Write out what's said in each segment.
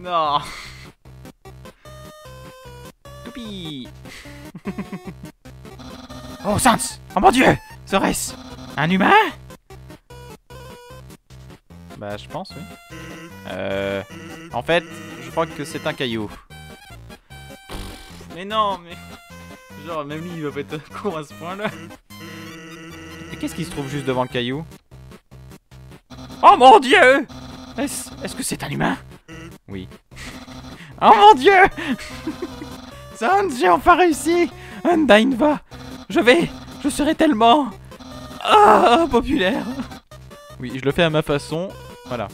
Non. Toupie. Oh, Sans! Oh mon dieu! Serait-ce un humain? Bah, je pense, oui. En fait, je crois que c'est un caillou. Mais non, mais... Genre, même lui, il va pas être con à ce point-là. Et qu'est-ce qui se trouve juste devant le caillou? Oh mon dieu! Est-ce que c'est un humain? Oui. Oh mon dieu! Sans, j'ai enfin réussi! Undyne je serai tellement... populaire! Oui, je le fais à ma façon. Voilà.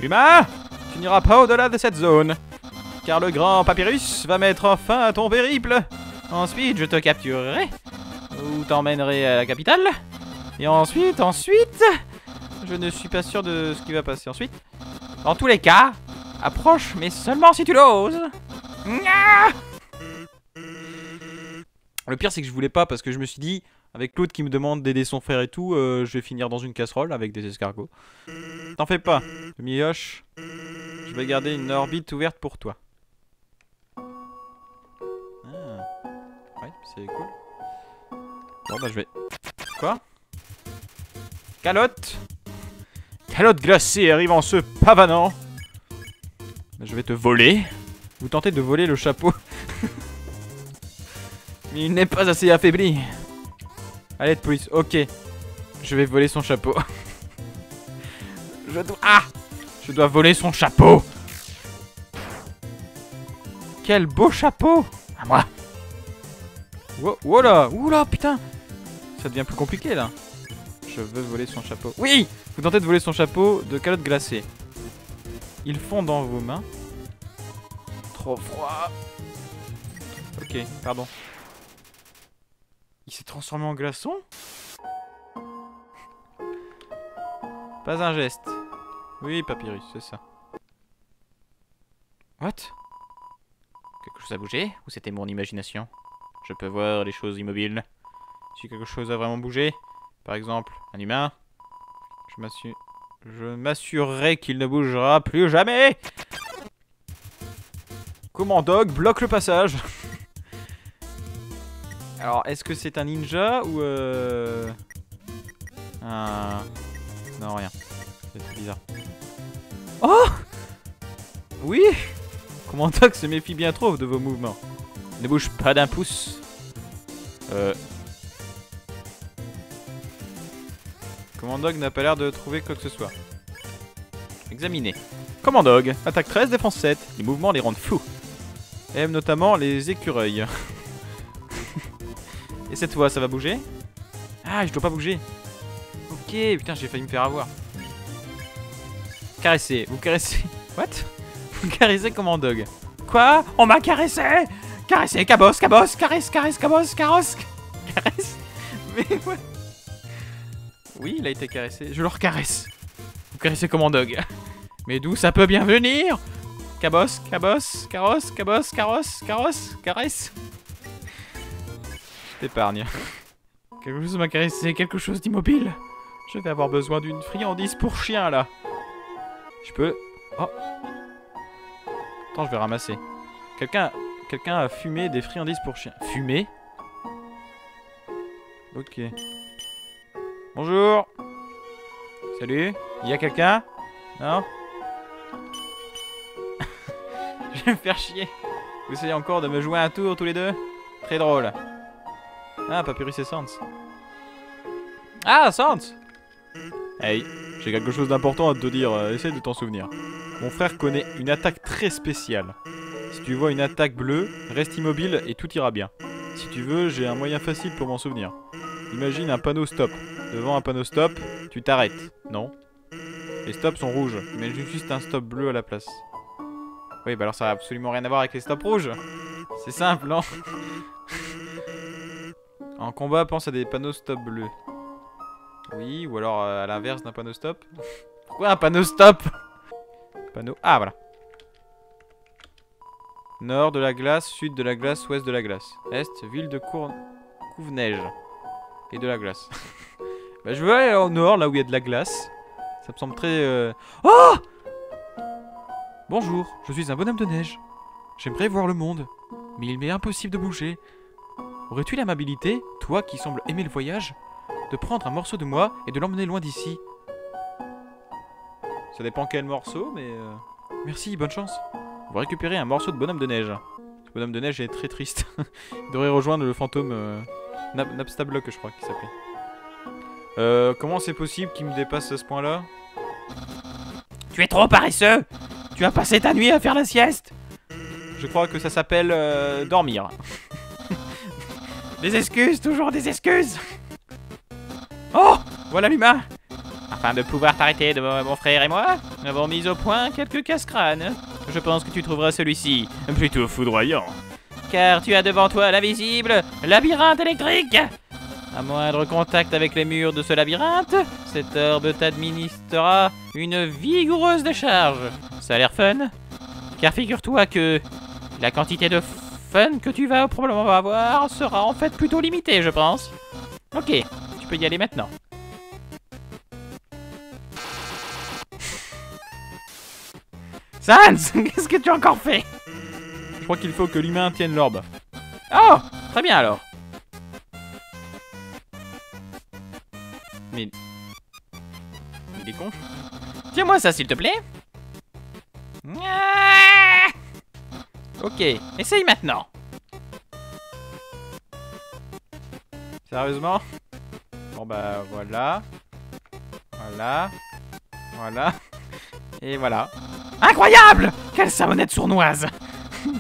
Humain! Tu n'iras pas au-delà de cette zone. Car le grand Papyrus va mettre fin à ton périple. Ensuite, je te capturerai. Ou t'emmènerai à la capitale. Et ensuite... Je ne suis pas sûr de ce qui va passer ensuite. Dans tous les cas, approche, mais seulement si tu l'oses. Le pire, c'est que je voulais pas parce que je me suis dit, avec l'autre qui me demande d'aider son frère et tout, je vais finir dans une casserole avec des escargots. T'en fais pas, Mioche. Je vais garder une orbite ouverte pour toi. Ah. Ouais, c'est cool. Bon, bah je vais... Quoi? Calotte! Calotte glacée arrive en se pavanant. Je vais te voler. Vous tentez de voler le chapeau. Mais il n'est pas assez affaibli. Allez, de police, ok. Je vais voler son chapeau. Je dois voler son chapeau. Quel beau chapeau. À moi. Voilà. Oula, putain. Ça devient plus compliqué, là. Je veux voler son chapeau. Oui! Vous tentez de voler son chapeau de calotte glacée. Il fond dans vos mains. Trop froid. Ok, pardon. Il s'est transformé en glaçon? Pas un geste. Oui, Papyrus, c'est ça. What? Quelque chose a bougé? Ou c'était mon imagination? Je peux voir les choses immobiles. Si quelque chose a vraiment bougé, par exemple, un humain, je m'assurerai qu'il ne bougera plus jamais. Commandog bloque le passage. Alors, est-ce que c'est un ninja ou Non, rien. C'est bizarre. Oh! Oui! Commandog se méfie bien trop de vos mouvements. Ne bouge pas d'un pouce. Commandog n'a pas l'air de trouver quoi que ce soit. Examiner. Commandog, attaque 13, défense 7. Les mouvements les rendent fous. Aime notamment les écureuils. Et cette fois, ça va bouger? Ah, je dois pas bouger. Ok, putain, j'ai failli me faire avoir. Caresser, vous caressez... What? Vous caressez Commandog. Quoi? On m'a caressé! Caresser, cabosse, caresse, cabosse, caresse. Mais ouais. Oui, il a été caressé. Je le recaresse. Vous caressez Commandog. Mais d'où ça peut bien venir? Cabosse, caresse. Je t'épargne. Quelque chose m'a caressé, quelque chose d'immobile. Je vais avoir besoin d'une friandise pour chien, là. Je peux... Oh. Attends, je vais ramasser. Quelqu'un a fumé des friandises pour chien. Fumé? Ok. Bonjour. Salut. Il y a quelqu'un? Non? Je vais me faire chier. Vous essayez encore de me jouer un tour tous les deux? Très drôle. Ah, Papyrus et Sans. Ah, Sans! Hey, j'ai quelque chose d'important à te dire. Essaye de t'en souvenir. Mon frère connaît une attaque très spéciale. Si tu vois une attaque bleue, reste immobile et tout ira bien. Si tu veux, j'ai un moyen facile pour m'en souvenir. Imagine un panneau stop. Devant un panneau stop, tu t'arrêtes. Non? Les stops sont rouges. Imagine juste un stop bleu à la place. Oui, bah alors ça a absolument rien à voir avec les stops rouges. C'est simple, non? En combat, pense à des panneaux stop bleus. Oui, ou alors à l'inverse d'un panneau stop. Pourquoi un panneau stop? Panneau... Ah, voilà. Nord de la glace, sud de la glace, ouest de la glace. Est, ville de Couve-Neige. Et de la glace. Bah, je veux aller au nord, là où il y a de la glace. Ça me semble très... Oh! Bonjour, je suis un bonhomme de neige. J'aimerais voir le monde, mais il m'est impossible de bouger. Aurais-tu l'amabilité, toi qui sembles aimer le voyage, de prendre un morceau de moi et de l'emmener loin d'ici? Ça dépend quel morceau, mais... Merci, bonne chance. Vous récupérez un morceau de bonhomme de neige. Ce bonhomme de neige est très triste. Il devrait rejoindre le fantôme Napstablock, je crois qu'il s'appelait. Comment c'est possible qu'il me dépasse à ce point-là? Tu es trop paresseux! Tu as passé ta nuit à faire la sieste! Je crois que ça s'appelle dormir. Des excuses, toujours des excuses! Oh! Voilà l'humain! Afin de pouvoir t'arrêter de mon frère et moi, nous avons mis au point quelques casse-crânes. Je pense que tu trouveras celui-ci plutôt foudroyant. Car tu as devant toi l'invisible labyrinthe électrique. À moindre contact avec les murs de ce labyrinthe, cet orbe t'administrera une vigoureuse décharge. Ça a l'air fun? Car figure-toi que la quantité de fun que tu vas probablement avoir sera en fait plutôt limitée, je pense. Ok, tu peux y aller maintenant. Sans, qu'est-ce que tu as encore fait? Je crois qu'il faut que l'humain tienne l'orbe. Oh, très bien alors. Mais... il est con. Tiens-moi ça s'il te plaît. Ok, essaye maintenant. Sérieusement? Bon bah voilà. Voilà. Voilà. Et voilà. Incroyable! Quelle savonnette sournoise!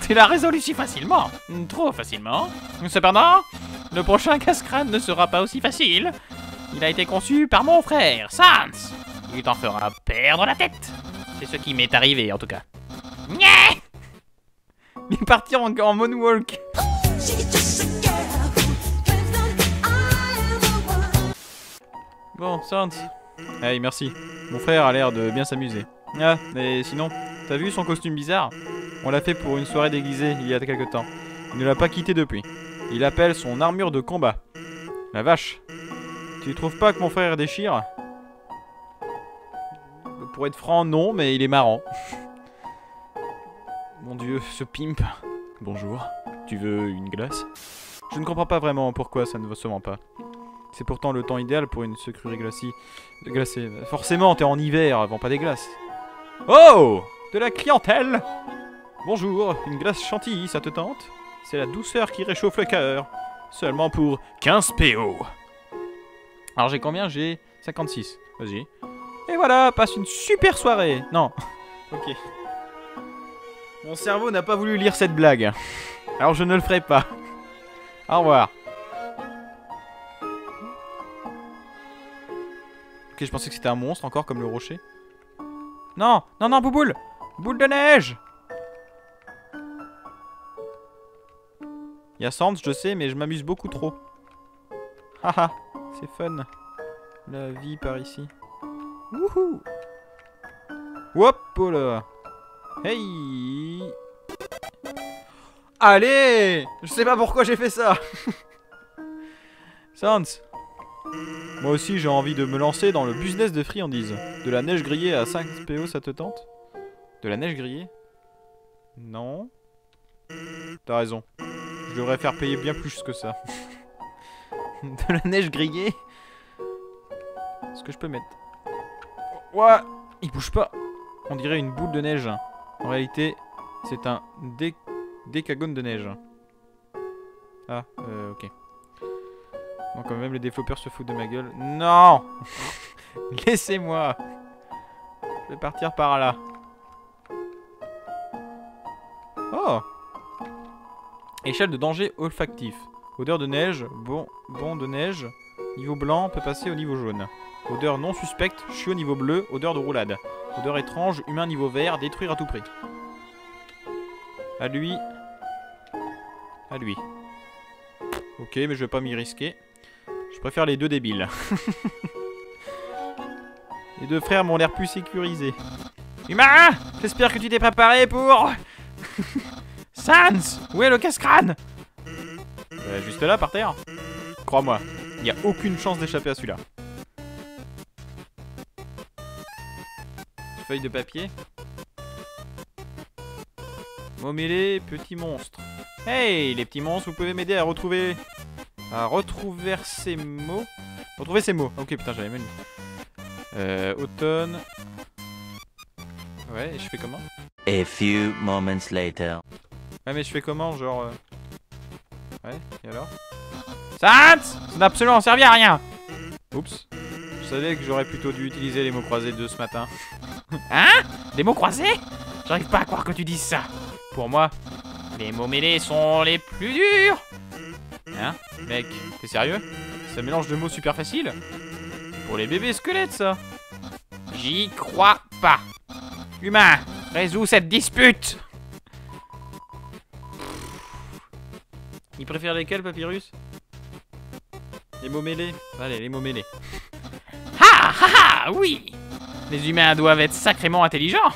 Tu l'as résolu si facilement. Trop facilement. Cependant, le prochain casse-crâne ne sera pas aussi facile. Il a été conçu par mon frère, Sans. Il t'en fera perdre la tête. C'est ce qui m'est arrivé, en tout cas. Nyeh! Il est parti en moonwalk. Bon, Sans. Hey, merci. Mon frère a l'air de bien s'amuser. Ah, mais sinon, t'as vu son costume bizarre? On l'a fait pour une soirée déguisée il y a quelque temps. Il ne l'a pas quitté depuis. Il appelle son armure de combat. La vache. Tu trouves pas que mon frère déchire? Pour être franc, non, mais il est marrant. Mon dieu, ce pimp. Bonjour. Tu veux une glace? Je ne comprends pas vraiment pourquoi ça ne se vend pas. C'est pourtant le temps idéal pour une sucrerie glacée. Forcément, t'es en hiver, vends pas des glaces. Oh! De la clientèle! Bonjour, une glace chantilly, ça te tente? C'est la douceur qui réchauffe le cœur. Seulement pour 15 PO. Alors j'ai combien? J'ai 56. Vas-y. Et voilà, passe une super soirée. Non. Ok. Mon cerveau n'a pas voulu lire cette blague. Alors je ne le ferai pas. Au revoir. Ok, je pensais que c'était un monstre encore comme le rocher. Non, non, non, Bouboule! Boule de neige! Il y a Sans, je sais, mais je m'amuse beaucoup trop. Haha, c'est fun. La vie par ici. Wouhou! Hop, oh là! Hey! Allez! Je sais pas pourquoi j'ai fait ça! Sans! Moi aussi j'ai envie de me lancer dans le business de friandises. De la neige grillée à 5 PO, ça te tente? De la neige grillée? Non. T'as raison. Je devrais faire payer bien plus que ça. De la neige grillée? Est-ce que je peux mettre? Ouah! Il bouge pas. On dirait une boule de neige. En réalité, c'est un décagone de neige. Ah, ok. Bon, quand même, les développeurs se foutent de ma gueule. Non! Laissez-moi! Je vais partir par là. Oh! Échelle de danger olfactif. Odeur de neige, bon de neige. Niveau blanc, peut passer au niveau jaune. Odeur non suspecte, je suis au niveau bleu, odeur de roulade. Odeur étrange, humain niveau vert, détruire à tout prix. À lui. À lui. Ok, mais je vais pas m'y risquer. Je préfère les deux débiles. Les deux frères m'ont l'air plus sécurisés. Humain! J'espère que tu t'es préparé pour... Sans! Où est le casse-crâne? Juste là, par terre. Crois-moi, il n'y a aucune chance d'échapper à celui-là. Feuille de papier. Mots mêlés, petits monstres. Hey, les petits monstres, vous pouvez m'aider à retrouver... retrouver ces mots. Retrouver ces mots. Ok, putain, j'avais mal mis. Automne. Ouais, et je fais comment? A few moments later. Ouais, mais je fais comment, genre... Ouais, et alors? Ça n'a absolument servi à rien. Oups. Je savais que j'aurais plutôt dû utiliser les mots croisés de ce matin. Hein? Des mots croisés? J'arrive pas à croire que tu dises ça. Pour moi, les mots mêlés sont les plus durs. Hein? Mec, t'es sérieux? C'est un mélange de mots super facile. Pour les bébés squelettes, ça. J'y crois pas. Humain, résous cette dispute. Il préfère lesquels, Papyrus? Les mots mêlés. Allez, les mots mêlés. Ha ha ha, oui. Les humains doivent être sacrément intelligents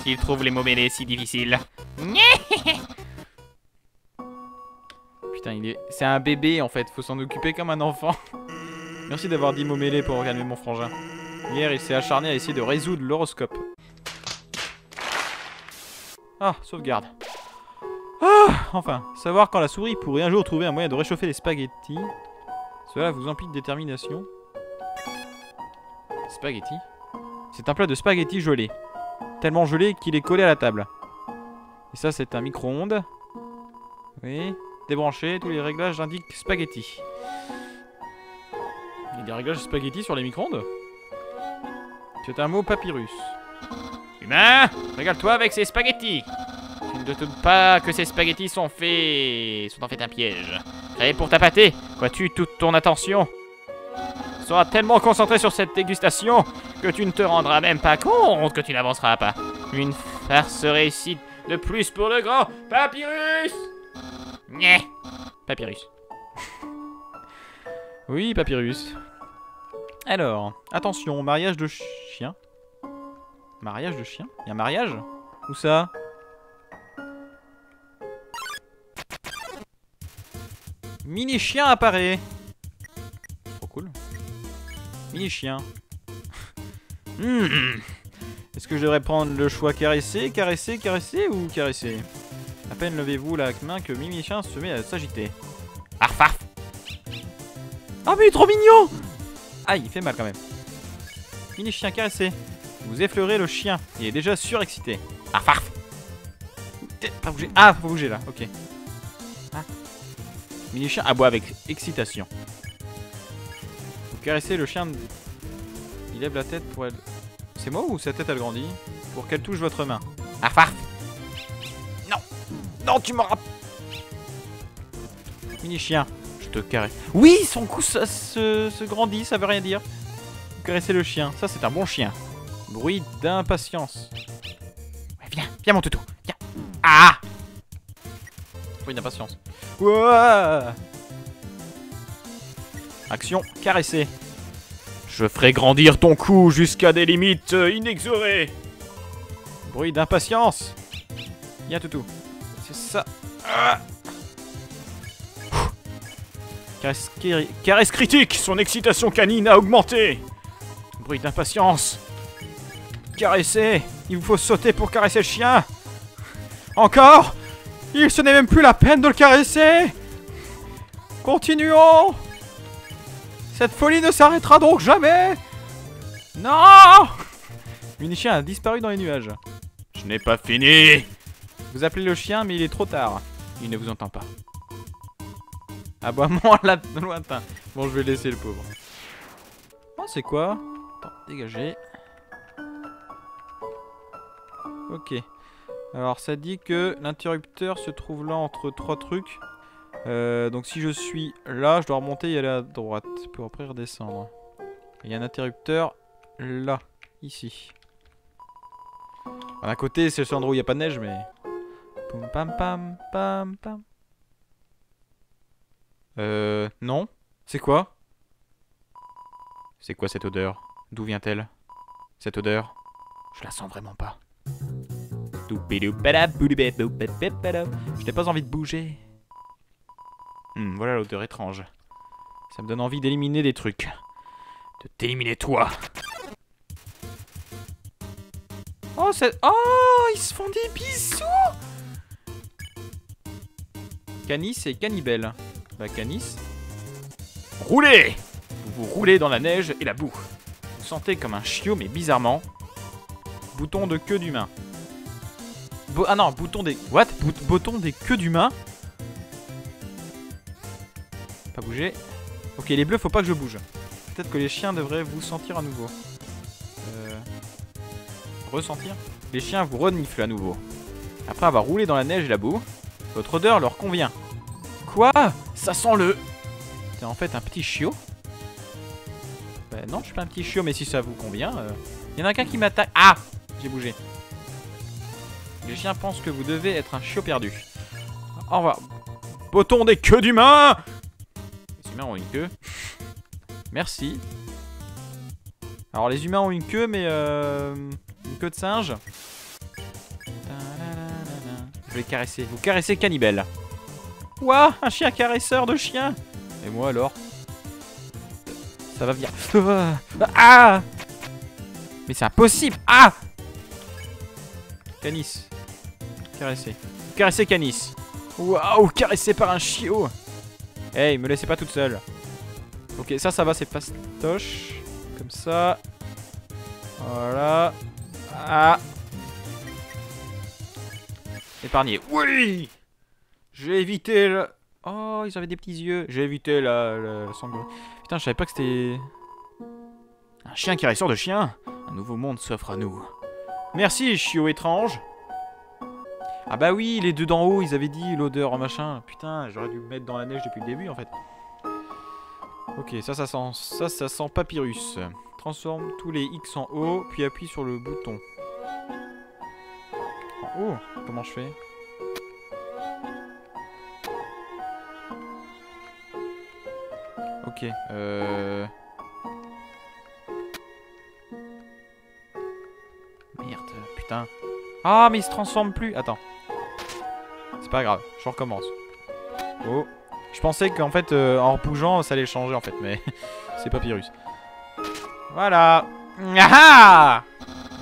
s'ils trouvent les mots mêlés si difficiles. Putain, c'est un bébé en fait, faut s'en occuper comme un enfant. Merci d'avoir dit mots mêlés pour calmer mon frangin. Hier, il s'est acharné à essayer de résoudre l'horoscope. Ah, sauvegarde. Ah, enfin, savoir quand la souris pourrait un jour trouver un moyen de réchauffer les spaghettis. Cela vous emplit de détermination. Spaghetti. C'est un plat de spaghettis gelé. Tellement gelé qu'il est collé à la table. Et ça, c'est un micro-ondes. Oui. Débranché, tous les réglages indiquent spaghetti. Il y a des réglages spaghetti sur les micro-ondes? C'est un mot papyrus. Humain, régale-toi avec ces spaghettis. Tu ne te doutes pas que ces spaghettis sont en fait un piège. Créé pour t'appâter, vois-tu toute ton attention sera tellement concentré sur cette dégustation que tu ne te rendras même pas compte que tu n'avanceras pas. Une farce réussie de plus pour le grand Papyrus. Nyeh. Papyrus. Oui, Papyrus. Alors, attention, mariage de chien. Mariage de chien? Il y a un mariage? Où ça? Mini-chien apparaît. Trop cool. Mini-chien. Est-ce que je devrais prendre le choix caresser, caresser, caresser ou caresser? À peine levez-vous la main que Mini-chien se met à s'agiter. Arf arf. Ah mais il est trop mignon. Aïe, il fait mal quand même. Mini-chien caresser. Vous effleurez le chien. Il est déjà surexcité. Arf arf. Pas bouger. Ah, faut bouger là, ok. Ah. Mini-chien aboie avec excitation. Vous caressez le chien. Il lève la tête pour elle. C'est moi ou sa tête elle grandit? Pour qu'elle touche votre main. Arf arf. Non. Non, tu m'auras. Mini-chien, je te caresse. Oui, son cou se grandit, ça veut rien dire. Vous caressez le chien, ça c'est un bon chien. Bruit d'impatience. Ouais, viens mon toutou, viens. Ah! Bruit d'impatience. Ouah! Action, caresser. Je ferai grandir ton cou jusqu'à des limites inexorées. Bruit d'impatience. Viens toutou. C'est ça. Ah! Caresse critique. Son excitation canine a augmenté. Bruit d'impatience. Caresser. Il vous faut sauter pour caresser le chien. Encore. Ce n'est même plus la peine de le caresser. Continuons. Cette folie ne s'arrêtera donc jamais. Non. Mini-chien a disparu dans les nuages. Je n'ai pas fini. Vous appelez le chien, mais il est trop tard. Il ne vous entend pas. Aboiement lointain. Bon, je vais laisser le pauvre. Oh, c'est quoi? Attends, dégagez. Ok. Alors, ça dit que l'interrupteur se trouve là entre trois trucs. Donc, si je suis là, je dois remonter et aller à droite pour après redescendre. Il y a un interrupteur là, ici. À côté, c'est le seul endroit où il n'y a pas de neige, mais... Poum pam pam pam pam. Non. C'est quoi? C'est quoi cette odeur? D'où vient-elle? Cette odeur? Je la sens vraiment pas. Je n'ai pas envie de bouger. Voilà l'odeur étrange. Ça me donne envie d'éliminer des trucs. De t'éliminer toi. Oh, c'est... Oh, ils se font des bisous. Canis et Cannibel. Bah Canis. Roulez! Vous vous roulez dans la neige et la boue. Vous sentez comme un chiot mais bizarrement. Bouton de queue d'humain. Ah non, bouton des... What? Bouton des queues d'humain. Pas bouger. Ok, les bleus, faut pas que je bouge. Peut-être que les chiens devraient vous sentir à nouveau. Ressentir. Les chiens vous reniflent à nouveau. Après avoir roulé dans la neige et la boue, votre odeur leur convient. Quoi? Ça sent le... T'es en fait un petit chiot? Bah non, je suis pas un petit chiot, mais si ça vous convient... Y en a qu'un qui m'attaque. Ah! J'ai bougé. Les chiens pensent que vous devez être un chiot perdu. Au revoir. Bouton des queues d'humains! Les humains ont une queue. Merci. Alors les humains ont une queue, mais une queue de singe. Je vais caresser. Vous caressez Cannibel. Ouah, un chien caresseur de chien. Et moi alors? Ça va venir. Ah! Mais c'est impossible. Ah! Canis. Caresser. Caresser Canis. Waouh, caressé par un chiot. Hey, me laissez pas toute seule. Ok, ça va, c'est fastoche. Comme ça. Voilà. Ah. Épargné. Oui! J'ai évité le... Oh, ils avaient des petits yeux. J'ai évité la sangle. Putain, je savais pas que c'était... Un chien qui ressort de chien. Un nouveau monde s'offre à nous. Merci, chiot étrange. Ah bah oui, les deux d'en haut, ils avaient dit l'odeur en machin. Putain, j'aurais dû me mettre dans la neige depuis le début, en fait. Ok, ça sent papyrus. Transforme tous les X en O, puis appuie sur le bouton. En haut, comment je fais? Ok, Merde, putain. Ah, mais il se transforme plus. Attends. C'est pas grave, je recommence. Oh. Je pensais qu'en fait, en bougeant, ça allait changer en fait, mais c'est papyrus. Voilà. Ah!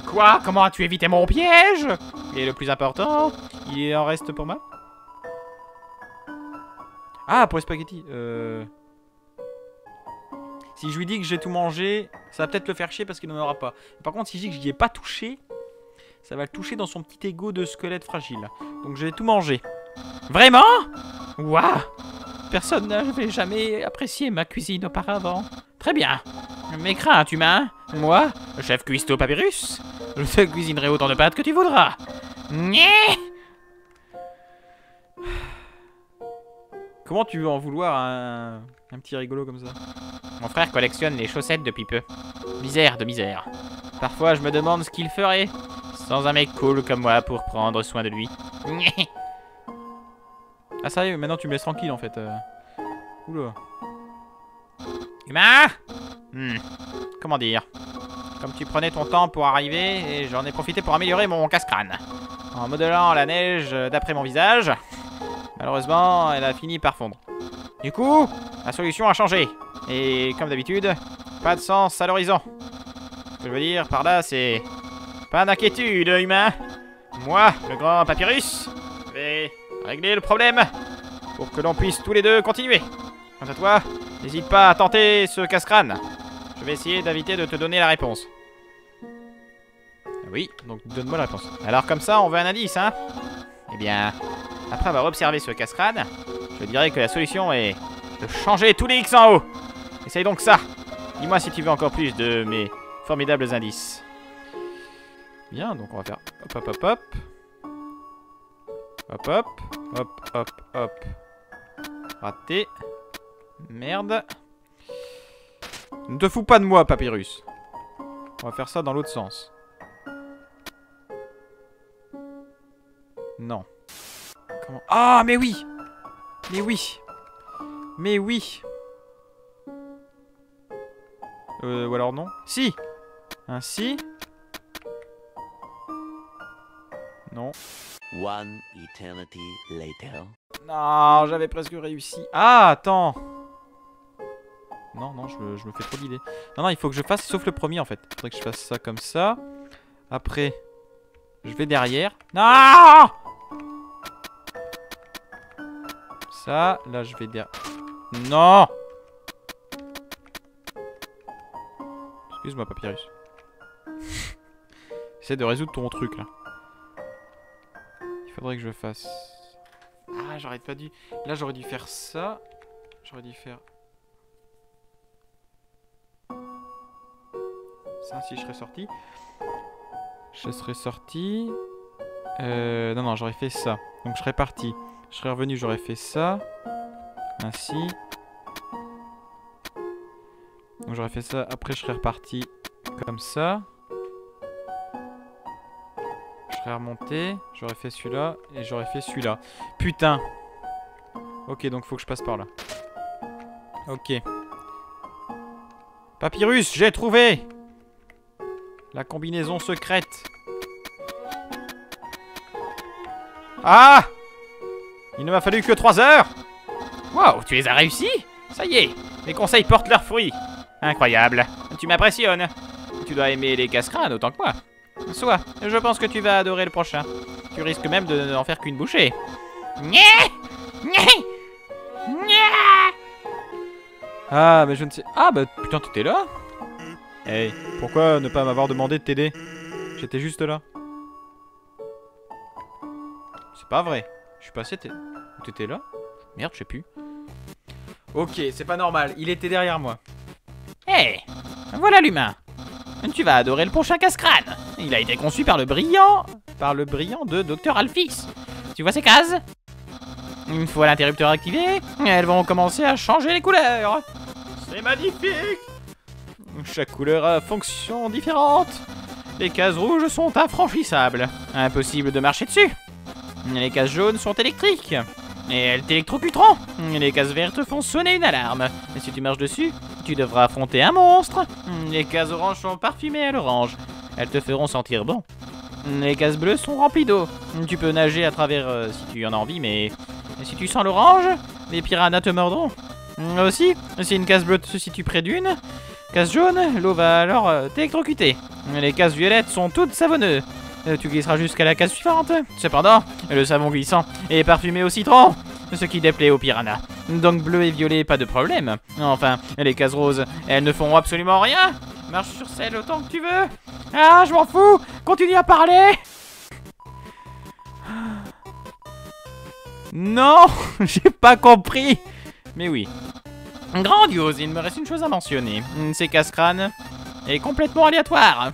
Quoi? Comment as-tu évité mon piège? Et le plus important, il en reste pour moi? Ah, pour les spaghettis. Si je lui dis que j'ai tout mangé, ça va peut-être le faire chier parce qu'il n'en aura pas. Par contre, si je dis que je n'y ai pas touché, ça va le toucher dans son petit ego de squelette fragile. Donc j'ai tout mangé. Vraiment? Waouh! Personne n'avait jamais apprécié ma cuisine auparavant. Très bien. Mes craintes, humain. Moi, le chef cuistot papyrus, je te cuisinerai autant de pâtes que tu voudras. Nyeh! Comment tu veux en vouloir un petit rigolo comme ça? Mon frère collectionne les chaussettes depuis peu. Misère de misère. Parfois, je me demande ce qu'il ferait sans un mec cool comme moi pour prendre soin de lui. Nyeh! Ah sérieux, maintenant tu me laisses tranquille en fait. Oula. Humain! Comment dire? Comme tu prenais ton temps pour arriver, et j'en ai profité pour améliorer mon casse-crâne. En modelant la neige d'après mon visage, malheureusement, elle a fini par fondre. Du coup, la solution a changé. Et comme d'habitude, pas de sens à l'horizon. Ce que je veux dire par là, c'est... Pas d'inquiétude, humain. Moi, le grand papyrus, vais régler le problème pour que l'on puisse tous les deux continuer. Quant à toi, n'hésite pas à tenter ce casse-crâne. Je vais essayer d'éviter de te donner la réponse. Oui, donc donne-moi la réponse. Alors comme ça, on veut un indice, hein? Eh bien, après avoir observé ce casse-crâne, je dirais que la solution est de changer tous les X en haut. Essaye donc ça. Dis-moi si tu veux encore plus de mes formidables indices. Bien, donc on va faire hop hop hop hop. Hop hop. Hop hop hop. Raté. Merde. Ne te fous pas de moi, papyrus. On va faire ça dans l'autre sens. Non. Comment... Ah, mais oui! Mais oui! Mais oui! Ou alors non? Si! Ainsi? Non. One eternity later. Non, j'avais presque réussi. Ah, attends! Non, non, je me fais trop d'idées. Non, non, il faut que je fasse sauf le premier en fait. Il faudrait que je fasse ça comme ça. Après, je vais derrière. Non! ça. Là, je vais dire... Non! Excuse-moi, Papyrus. Essaie de résoudre ton truc, là. Il faudrait que je fasse... Ah, j'aurais pas dû... Là, j'aurais dû faire ça. J'aurais dû faire... Ça, si je serais sorti. Je serais sorti... Non, non, j'aurais fait ça. Donc, je serais parti. Je serais revenu, j'aurais fait ça. Ainsi. Donc, j'aurais fait ça. Après, je serais reparti comme ça. Je serais remonté. J'aurais fait celui-là. Et j'aurais fait celui-là. Putain. Ok, donc, faut que je passe par là. Ok. Papyrus, j'ai trouvé! La combinaison secrète. Ah! Il ne m'a fallu que 3 heures! Wow, tu les as réussis? Ça y est, mes conseils portent leurs fruits. Incroyable, tu m'impressionnes. Tu dois aimer les casse-crânes autant que moi. Soit, je pense que tu vas adorer le prochain. Tu risques même de n'en faire qu'une bouchée. Ah, mais je ne sais... Ah, bah putain, t'étais là? Hey, pourquoi ne pas m'avoir demandé de t'aider? J'étais juste là. C'est pas vrai. Je suis passé... T'étais là? Merde, je sais plus. Ok, c'est pas normal. Il était derrière moi. Hey, voilà l'humain. Tu vas adorer le prochain casse-crâne. Il a été conçu par le brillant de Dr. Alphys. Tu vois ces cases? Une fois l'interrupteur activé, elles vont commencer à changer les couleurs. C'est magnifique. Chaque couleur a fonction différente. Les cases rouges sont infranchissables. Impossible de marcher dessus. Les cases jaunes sont électriques. Et elles t'électrocuteront. Les cases vertes font sonner une alarme. Et si tu marches dessus, tu devras affronter un monstre. Les cases oranges sont parfumées à l'orange. Elles te feront sentir bon. Les cases bleues sont remplies d'eau. Tu peux nager à travers si tu en as envie, mais si tu sens l'orange, les piranhas te mordront. Aussi, si une case bleue se situe près d'une case jaune, l'eau va alors t'électrocuter. Les cases violettes sont toutes savonneuses. Tu glisseras jusqu'à la case suivante. Cependant, le savon glissant est parfumé au citron, ce qui déplaît aux piranhas. Donc bleu et violet, pas de problème. Enfin, les cases roses, elles ne font absolument rien. Marche sur celle autant que tu veux. Ah, je m'en fous. Continue à parler. Non, j'ai pas compris. Mais oui. Grandiose, il me reste une chose à mentionner. Ces casse-crânes est complètement aléatoire.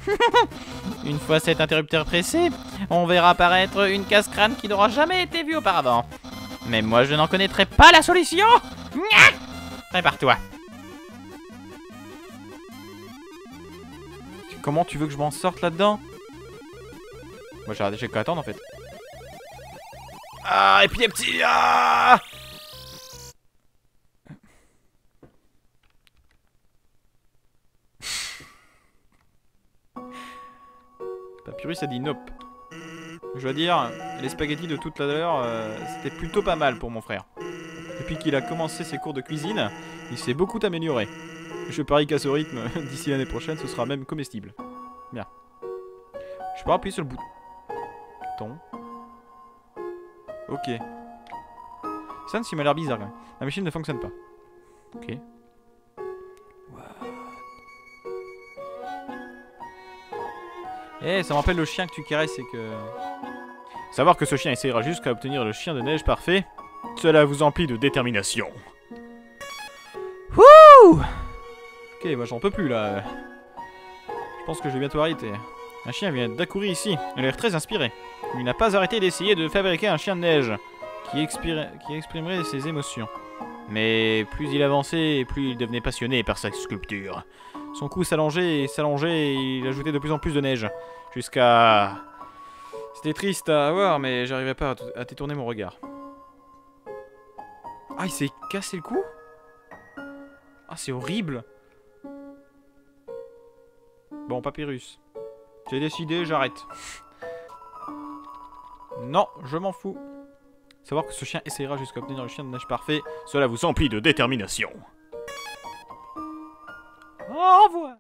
Une fois cet interrupteur pressé, on verra apparaître une casse-crâne qui n'aura jamais été vue auparavant. Mais moi, je n'en connaîtrai pas la solution. Prépare-toi. Comment tu veux que je m'en sorte là-dedans? Moi, j'ai qu'à attendre en fait. Ah, épilepsie. Ah! Papyrus a dit nope. Je dois dire, les spaghettis de toute l'heure, c'était plutôt pas mal pour mon frère. Depuis qu'il a commencé ses cours de cuisine, il s'est beaucoup amélioré. Je parie qu'à ce rythme, d'ici l'année prochaine, ce sera même comestible. Bien. Je peux appuyer sur le bouton. Ok. Ça ne m'a l'air bizarre quand même. La machine ne fonctionne pas. Ok. Eh, ça me rappelle le chien que tu caresses et que... Savoir que ce chien essayera jusqu'à obtenir le chien de neige parfait, cela vous emplit de détermination. Wouh! Ok, moi j'en peux plus là. Je pense que je vais bientôt arrêter. Un chien vient d'accourir ici, il a l'air très inspiré. Il n'a pas arrêté d'essayer de fabriquer un chien de neige qui exprimerait ses émotions. Mais plus il avançait, et plus il devenait passionné par sa sculpture. Son cou s'allongeait et il ajoutait de plus en plus de neige. Jusqu'à... C'était triste à voir, mais j'arrivais pas à détourner mon regard. Ah, il s'est cassé le cou? Ah, c'est horrible. Bon, Papyrus. J'ai décidé, j'arrête. Non, je m'en fous. Savoir que ce chien essayera jusqu'à obtenir le chien de neige parfait, cela vous emplit de détermination. Au revoir.